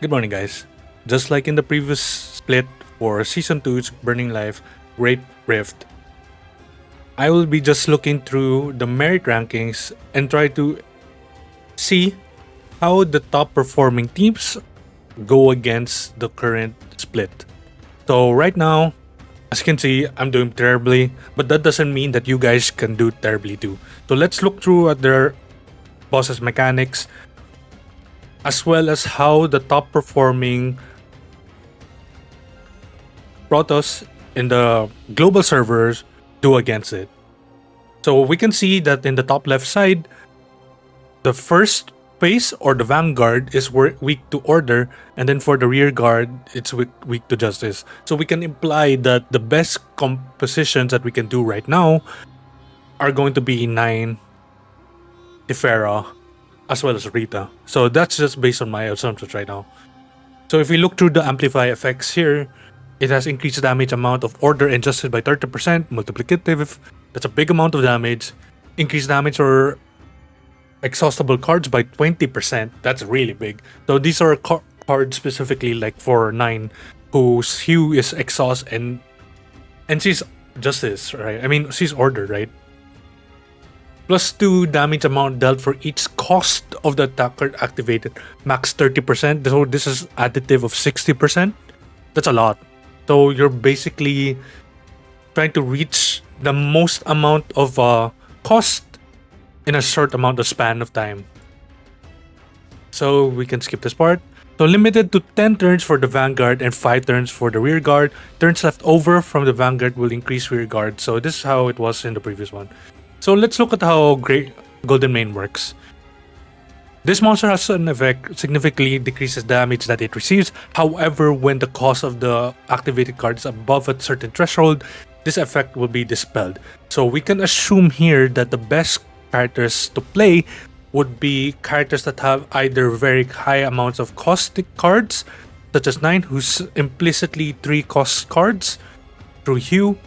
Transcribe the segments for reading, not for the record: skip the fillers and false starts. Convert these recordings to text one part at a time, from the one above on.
Good morning, guys. Just like in the previous split for Season 2's Burning Life Great Rift, I will be just looking through the merit rankings and try to see how the top performing teams go against the current split. So, right now, as you can see, I'm doing terribly, but that doesn't mean that you guys can do terribly too. So, let's look through at their bosses' mechanics as well as how the top performing Protos in the global servers do against it. So we can see that in the top left side, the first phase or the vanguard is weak to order, and then for the rear guard, it's weak to justice. So we can imply that the best compositions that we can do right now are going to be 9, Ifera, as well as Rita. So that's just based on my assumptions right now. So if we look through the amplify effects here, it has increased damage amount of order and justice by 30%, multiplicative. That's a big amount of damage. Increased damage or exhaustible cards by 20%. That's really big. So these are cards specifically like for 9 whose hue is exhaust and she's justice, right? I mean, she's order, right? Plus 2 damage amount dealt for each cost of the attacker activated. Max 30%. So this is additive of 60%. That's a lot. So you're basically trying to reach the most amount of cost in a short amount of span of time. So we can skip this part. So limited to 10 turns for the vanguard and 5 turns for the rear guard. Turns left over from the vanguard will increase rear guard. So this is how it was in the previous one. So let's look at how Great Golden Mane works. This monster has an effect significantly decreases damage that it receives. However, when the cost of the activated card is above a certain threshold, this effect will be dispelled. So we can assume here that the best characters to play would be characters that have either very high amounts of caustic cards, such as 9, who's implicitly 3 cost cards through hue.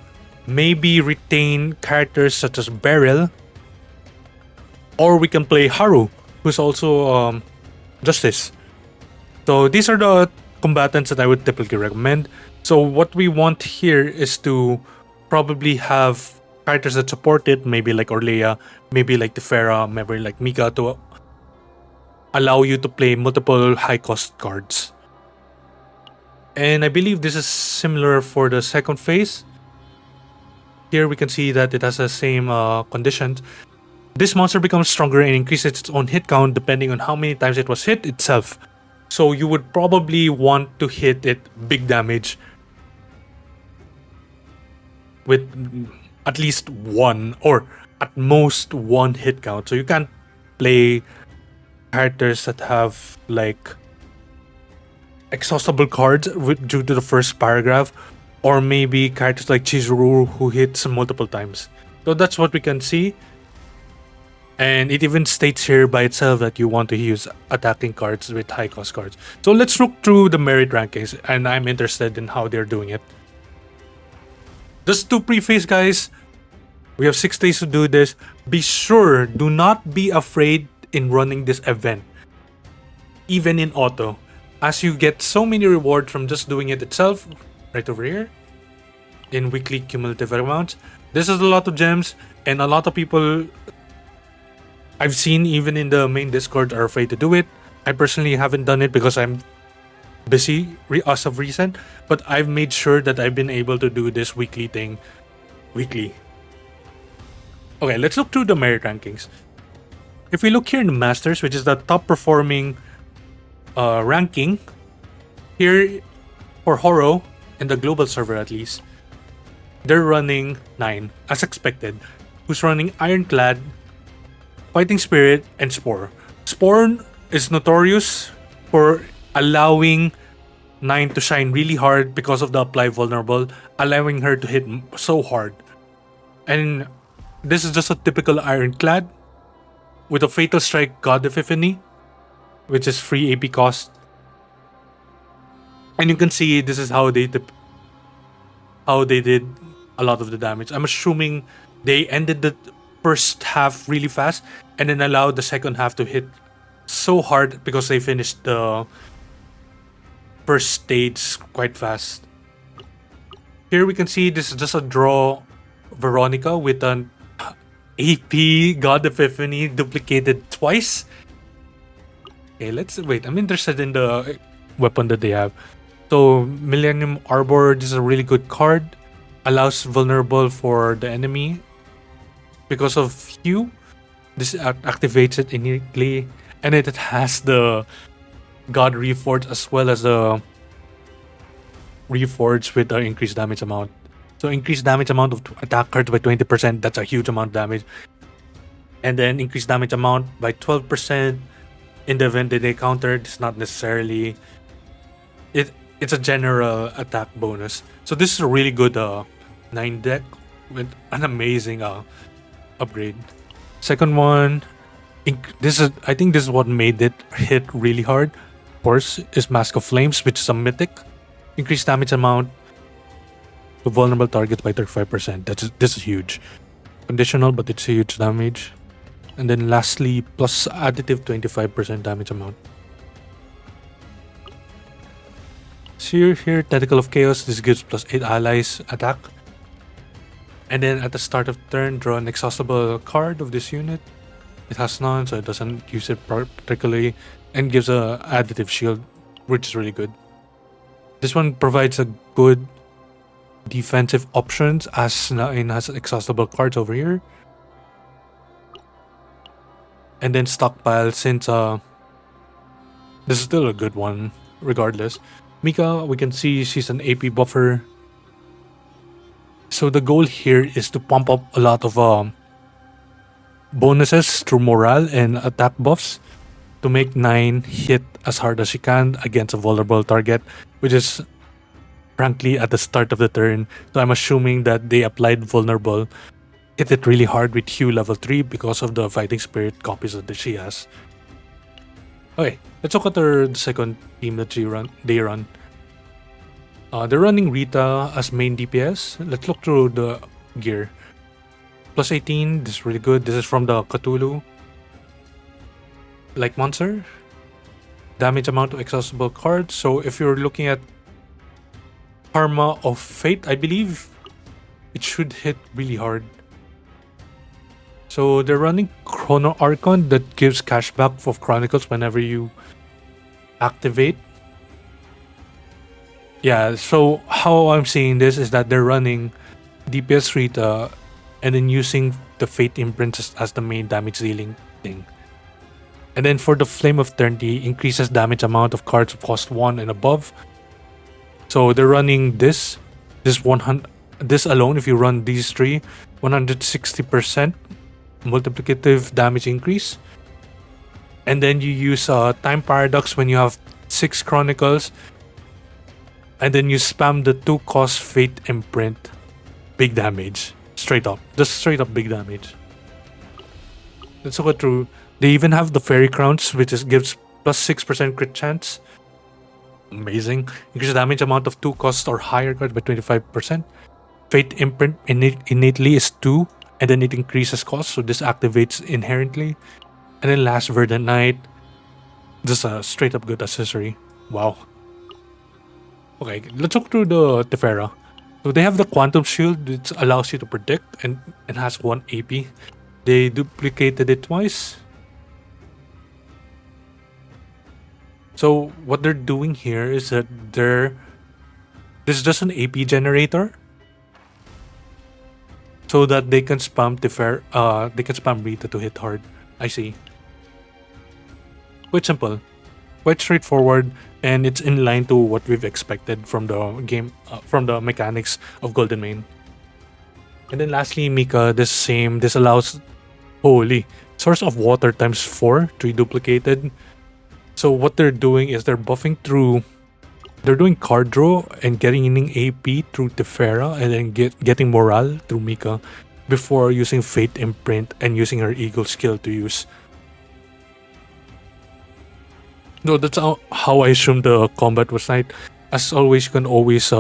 Maybe retain characters such as Beryl, or we can play Haru, who's also Justice. So these are the combatants that I would typically recommend. So what we want here is to probably have characters that support it, maybe like Orlea, maybe like Tefera, maybe like Mika, to allow you to play multiple high cost cards. And I believe this is similar for the second phase. Here we can see that it has the same conditions. This monster becomes stronger and increases its own hit count depending on how many times it was hit itself. So you would probably want to hit it big damage with at least 1 or at most 1 hit count. So you can't play characters that have like exhaustible cards due to the first paragraph, or maybe characters like Chizuru who hits multiple times. So that's what we can see. And it even states here by itself that you want to use attacking cards with high cost cards. So let's look through the merit rankings, and I'm interested in how they're doing it. Just to preface, guys, we have 6 days to do this. Be sure, do not be afraid in running this event, even in auto, as you get so many rewards from just doing it itself. Right over here in weekly cumulative amounts. This is a lot of gems, and a lot of people I've seen even in the main Discord are afraid to do it. I personally haven't done it because I'm busy as of recent, but I've made sure that I've been able to do this weekly thing weekly. Okay, let's look through the merit rankings. If we look here in the Masters, which is the top performing ranking, here for Horo, in the global server at least, they're running 9, as expected, who's running Ironclad, Fighting Spirit, and Spore. Spore is notorious for allowing 9 to shine really hard because of the apply vulnerable, allowing her to hit so hard. And this is just a typical Ironclad with a Fatal Strike God Epiphany, which is free AP cost. And you can see this is how they did a lot of the damage. I'm assuming they ended the first half really fast and then allowed the second half to hit so hard because they finished the first stage quite fast. Here we can see this is just a draw Veronica with an AP God Epiphany duplicated twice. Okay, let's wait. I'm interested in the weapon that they have. So Millennium Arbor, this is a really good card. Allows vulnerable for the enemy. Because of Hue, this activates it innately. And it has the God Reforged as well as the Reforged with the increased damage amount. So increased damage amount of attack cards by 20%, that's a huge amount of damage. And then increased damage amount by 12% in the event that they countered. It's not necessarily... It's a general attack bonus. So this is a really good 9 deck with an amazing upgrade. Second one, I think this is what made it hit really hard. Of course, is Mask of Flames, which is a mythic. Increased damage amount to vulnerable targets by 35%. This is huge. Conditional, but it's a huge damage. And then lastly, plus additive 25% damage amount. So here, Tentacle of Chaos, this gives plus 8 allies attack. And then at the start of turn, draw an exhaustible card of this unit. It has none, so it doesn't use it particularly. And gives a additive shield, which is really good. This one provides a good defensive options as it has exhaustible cards over here. And then stockpile, since this is still a good one regardless. Mika, we can see she's an AP buffer. So the goal here is to pump up a lot of bonuses through morale and attack buffs to make 9 hit as hard as she can against a vulnerable target, which is frankly at the start of the turn. So I'm assuming that they applied vulnerable, hit it really hard with Hue level 3 because of the fighting spirit copies that she has. Okay, let's look at the second team that they run. They're running Rita as main DPS. Let's look through the gear. Plus 18, this is really good. This is from the Cthulhu like monster. Damage amount to exhaustible cards. So if you're looking at Karma of Fate, I believe it should hit really hard. So they're running Chrono Archon that gives cashback of Chronicles whenever you activate. Yeah, so how I'm seeing this is that they're running DPS Rita and then using the Fate Imprint as the main damage dealing thing. And then for the Flame of Eternity, increases damage amount of cards of cost 1 and above. So they're running this 100, this alone, if you run these three, 160% multiplicative damage increase. And then you use Time Paradox when you have 6 Chronicles. And then you spam the 2 cost Fate Imprint. Big damage. Straight up. Just straight up big damage. Let's look through. They even have the Fairy Crowns, which gives plus 6% crit chance. Amazing. Increase damage amount of 2 costs or higher cards by 25%. Fate Imprint innately is 2, and then it increases cost, so this activates inherently. And then last, Verdant Knight. Just a straight up good accessory. Wow. Okay, let's look through the Tefera. So they have the Quantum Shield, which allows you to predict and has 1 AP. They duplicated it twice. So what they're doing here is that this is just an AP generator, so that they can spam they can spam Rita to hit hard. I see. Quite simple, quite straightforward, and it's in line to what we've expected from the game, from the mechanics of Golden Mane. And then lastly, Mika, this allows holy Source of Water times 4, 3 duplicated. So what they're doing is they're buffing through, they're doing card draw and getting in AP through Tefera, and then getting morale through Mika before using Fate Imprint and using her Eagle skill to use. No, that's how I assume the combat was like. As always, you can always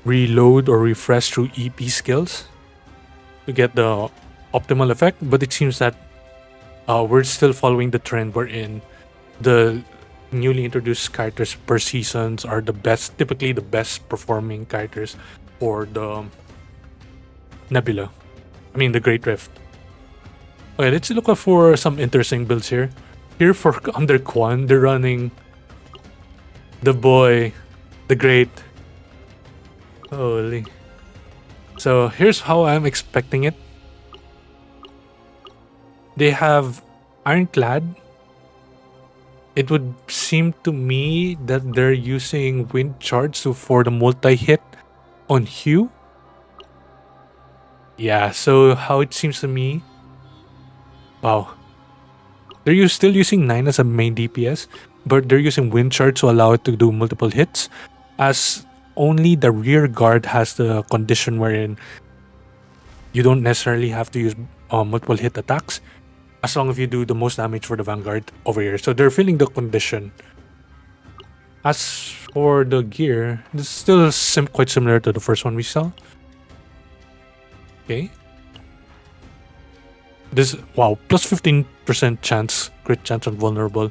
reload or refresh through EP skills to get the optimal effect, but it seems that we're still following the trend we're in. The newly introduced characters per seasons are typically the best performing characters for the Nebula. I mean, the Great Rift. Okay, let's look out for some interesting builds here. Here for under Quan, they're running the boy, the great. Holy. So here's how I'm expecting it. They have Ironclad. It would seem to me that they're using Wind Charge for the multi-hit on Hugh. Yeah, so how it seems to me. Wow. They're still using 9 as a main DPS, but they're using Wind Charge to allow it to do multiple hits, as only the rear guard has the condition wherein you don't necessarily have to use multiple hit attacks, as long as you do the most damage for the Vanguard over here. So they're filling the condition. As for the gear, this is still quite similar to the first one we saw. Okay. This, wow, plus 15% chance, crit chance on vulnerable.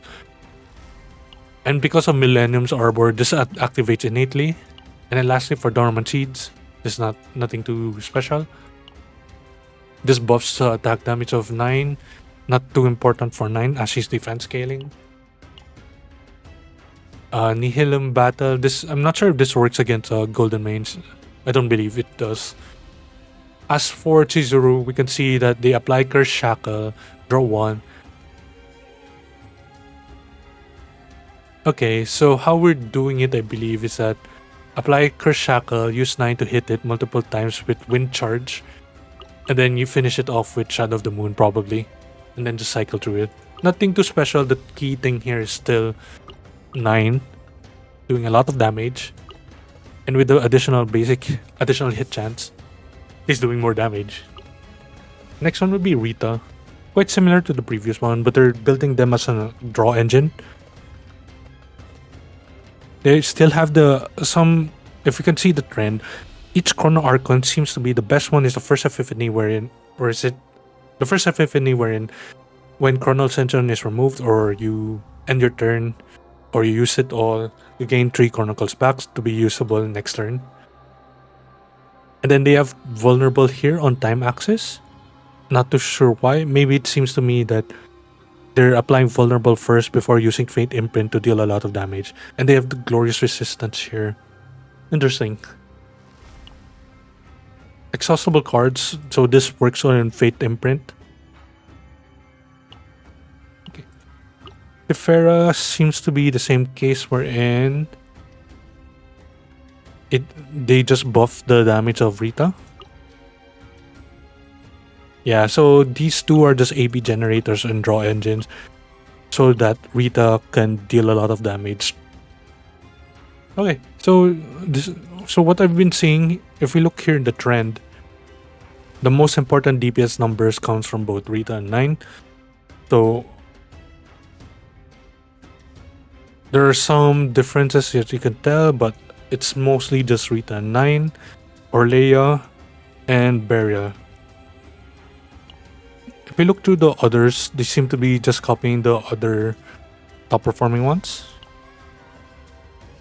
And because of Millennium's Arbor, this activates innately. And then lastly, for Dormant Seeds, this is nothing too special. This buffs attack damage of 9. Not too important for 9 as she's defense scaling. Nihilum Battle. This, I'm not sure if this works against Golden Mains. I don't believe it does. As for Chizuru, we can see that they apply Curse Shackle, draw 1. Okay, so how we're doing it, I believe, is that apply Curse Shackle, use 9 to hit it multiple times with Wind Charge, and then you finish it off with Shadow of the Moon, probably, and then just cycle through it. Nothing too special. The key thing here is still 9, doing a lot of damage, and with the additional hit chance, he's doing more damage. Next one would be Rita. Quite similar to the previous one, but they're building them as a draw engine. They still have if you can see the trend, each Chrono Archon seems to be the best one is the first Epiphany when Chrono Ascension is removed, or you end your turn, or you use it all, you gain 3 Chronicles back to be usable next turn. And then they have Vulnerable here on time axis. Not too sure why. Maybe it seems to me that they're applying Vulnerable first before using Faint Imprint to deal a lot of damage. And they have the Glorious Resistance here. Interesting. Exhaustible cards, so this works on Faint Imprint. Okay. Tefera seems to be the same case wherein they just buff the damage of Rita. Yeah, so these two are just AB generators and draw engines so that Rita can deal a lot of damage. Okay, so what I've been seeing, if we look here in the trend, the most important DPS numbers comes from both Rita and 9. So there are some differences that you can tell, but it's mostly just Rita and 9, Orleia, and Beria. If we look through the others, they seem to be just copying the other top performing ones.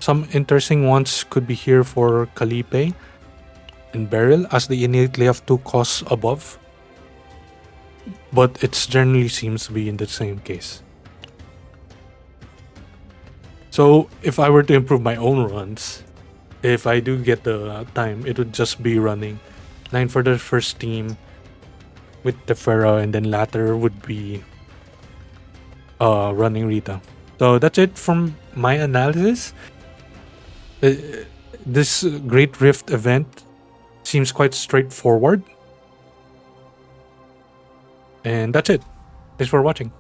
Some interesting ones could be here for Calipe and Beryl, as they innately have 2 costs above. But it generally seems to be in the same case. So if I were to improve my own runs, if I do get the time, it would just be running 9 for the first team with Tefera, and then latter would be running Rita. So that's it from my analysis. This Great Rift event seems quite straightforward. And that's it. Thanks for watching.